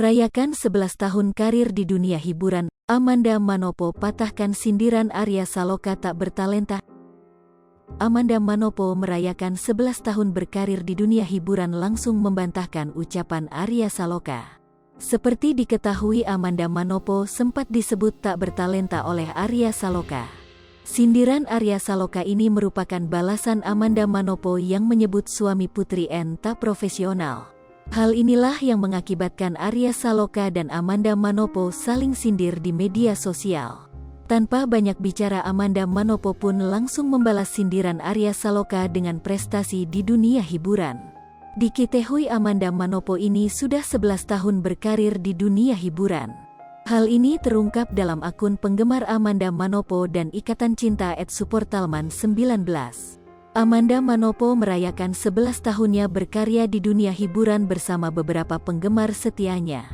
Merayakan 11 tahun karir di dunia hiburan, Amanda Manopo patahkan sindiran Arya Saloka tak bertalenta. Amanda Manopo merayakan 11 tahun berkarir di dunia hiburan langsung membantahkan ucapan Arya Saloka. Seperti diketahui, Amanda Manopo sempat disebut tak bertalenta oleh Arya Saloka. Sindiran Arya Saloka ini merupakan balasan Amanda Manopo yang menyebut suami Putri N tak profesional. Hal inilah yang mengakibatkan Arya Saloka dan Amanda Manopo saling sindir di media sosial. Tanpa banyak bicara, Amanda Manopo pun langsung membalas sindiran Arya Saloka dengan prestasi di dunia hiburan. Diketahui Amanda Manopo ini sudah 11 tahun berkarir di dunia hiburan. Hal ini terungkap dalam akun penggemar Amanda Manopo dan Ikatan Cinta @supportalman19. Amanda Manopo merayakan 11 tahunnya berkarya di dunia hiburan bersama beberapa penggemar setianya.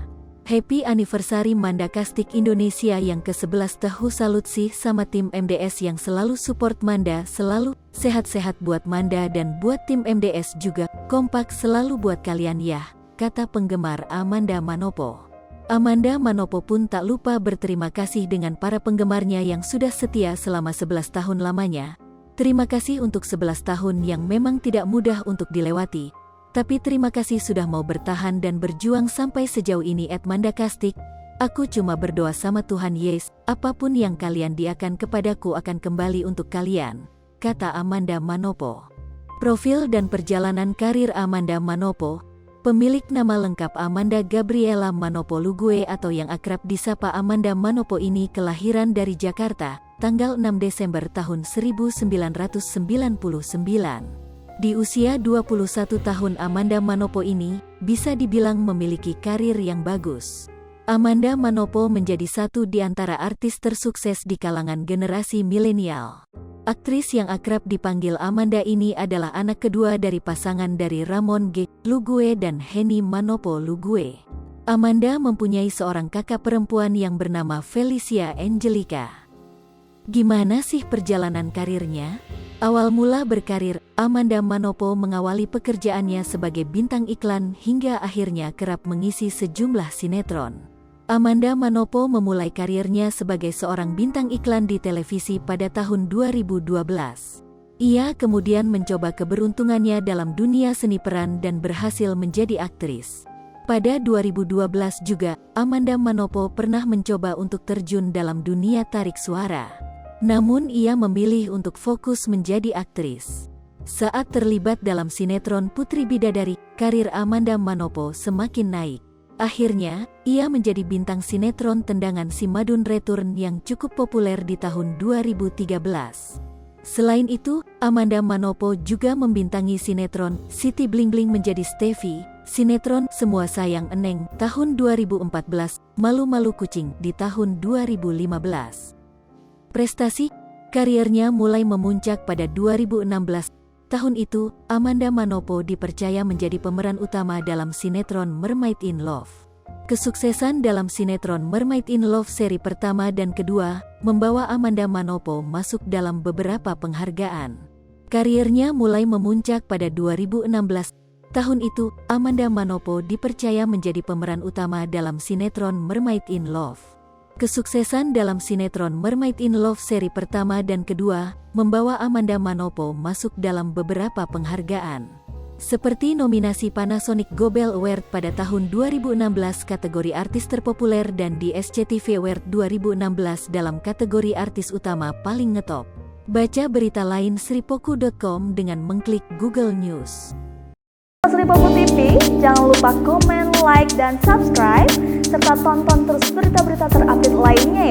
Happy anniversary Manda Castik Indonesia yang ke-11. Tehu salut sih sama tim MDS yang selalu support Manda, selalu sehat-sehat buat Manda dan buat tim MDS juga, kompak selalu buat kalian ya, kata penggemar Amanda Manopo. Amanda Manopo pun tak lupa berterima kasih dengan para penggemarnya yang sudah setia selama 11 tahun lamanya. Terima kasih untuk 11 tahun yang memang tidak mudah untuk dilewati. Tapi terima kasih sudah mau bertahan dan berjuang sampai sejauh ini. Manda Castik, aku cuma berdoa sama Tuhan Yes, apapun yang kalian diakan kepadaku akan kembali untuk kalian, kata Amanda Manopo. Profil dan perjalanan karir Amanda Manopo. Pemilik nama lengkap Amanda Gabriela Manopo Lugue atau yang akrab disapa Amanda Manopo ini kelahiran dari Jakarta, tanggal 6 Desember tahun 1999. Di usia 21 tahun Amanda Manopo ini bisa dibilang memiliki karir yang bagus. Amanda Manopo menjadi satu di antara artis tersukses di kalangan generasi milenial. Aktris yang akrab dipanggil Amanda ini adalah anak kedua dari pasangan dari Ramon G. Lugue dan Henny Manopo Lugue. Amanda mempunyai seorang kakak perempuan yang bernama Felicia Angelica. Gimana sih perjalanan karirnya? Awal mula berkarir, Amanda Manopo mengawali pekerjaannya sebagai bintang iklan hingga akhirnya kerap mengisi sejumlah sinetron. Amanda Manopo memulai karirnya sebagai seorang bintang iklan di televisi pada tahun 2012. Ia kemudian mencoba keberuntungannya dalam dunia seni peran dan berhasil menjadi aktris. Pada 2012 juga, Amanda Manopo pernah mencoba untuk terjun dalam dunia tarik suara. Namun ia memilih untuk fokus menjadi aktris. Saat terlibat dalam sinetron Putri Bidadari, karir Amanda Manopo semakin naik. Akhirnya, ia menjadi bintang sinetron Tendangan Si Madun Return yang cukup populer di tahun 2013. Selain itu, Amanda Manopo juga membintangi sinetron Siti Bling Bling menjadi Steffi, sinetron Semua Sayang Eneng tahun 2014, Malu-Malu Kucing di tahun 2015. Prestasi karirnya mulai memuncak pada 2016. Tahun itu, Amanda Manopo dipercaya menjadi pemeran utama dalam sinetron Mermaid in Love. Kesuksesan dalam sinetron Mermaid in Love seri pertama dan kedua membawa Amanda Manopo masuk dalam beberapa penghargaan. Karirnya mulai memuncak pada 2016. Tahun itu, Amanda Manopo dipercaya menjadi pemeran utama dalam sinetron Mermaid in Love. Kesuksesan dalam sinetron Mermaid in Love seri pertama dan kedua membawa Amanda Manopo masuk dalam beberapa penghargaan. Seperti nominasi Panasonic Gobel Award pada tahun 2016 kategori artis terpopuler dan di SCTV Award 2016 dalam kategori artis utama paling ngetop. Baca berita lain sripoku.com dengan mengklik Google News. Sripoku TV, jangan lupa komen, like, dan subscribe, serta tonton terus berita-berita terupdate lainnya ya.